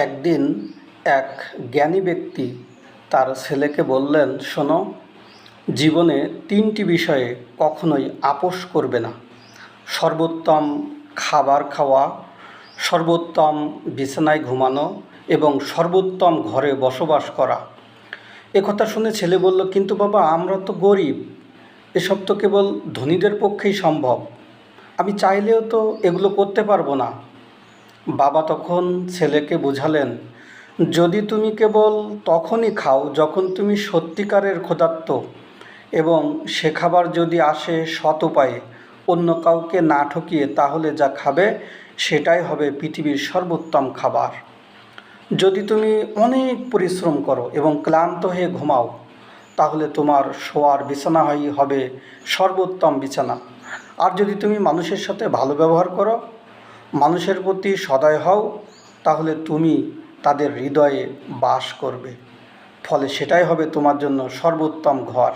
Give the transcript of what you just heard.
একদিন এক জ্ঞানী ব্যক্তি তার ছেলেকে বললেন, শোনো, জীবনে তিনটি বিষয়ে কখনোই আপোস করবে না: সর্বোত্তম খাবার খাওয়া, সর্বোত্তম বিছানায় ঘুমানো এবং সর্বোত্তম ঘরে বসবাস করা। একথা শুনে ছেলে বলল, কিন্তু বাবা, আমরা তো গরিব, এসব তো কেবল ধনীদের পক্ষেই সম্ভব, আমি চাইলেও তো এগুলো করতে পারবো না। বাবা তখন ছেলেকে বোঝালেন, যদি তুমি কেবল তখনই খাও যখন তুমি সত্যিকারের ক্ষুধার্ত, এবং সে খাবার যদি আসে সৎ উপায়ে, অন্য কাউকে না ঠকিয়ে, তাহলে যা খাবে সেটাই হবে পৃথিবীর সর্বোত্তম খাবার। যদি তুমি অনেক পরিশ্রম করো এবং ক্লান্ত হয়ে ঘুমাও, তাহলে তোমার শোয়ার বিছানাই হবে সর্বোত্তম বিছানা। আর যদি তুমি মানুষের সাথে ভালো ব্যবহার করো, মানুষের প্রতি সদয় হও, তাহলে তুমি তাদের হৃদয়ে বাস করবে, ফলে সেটাই হবে তোমার জন্য সর্বোত্তম ঘর।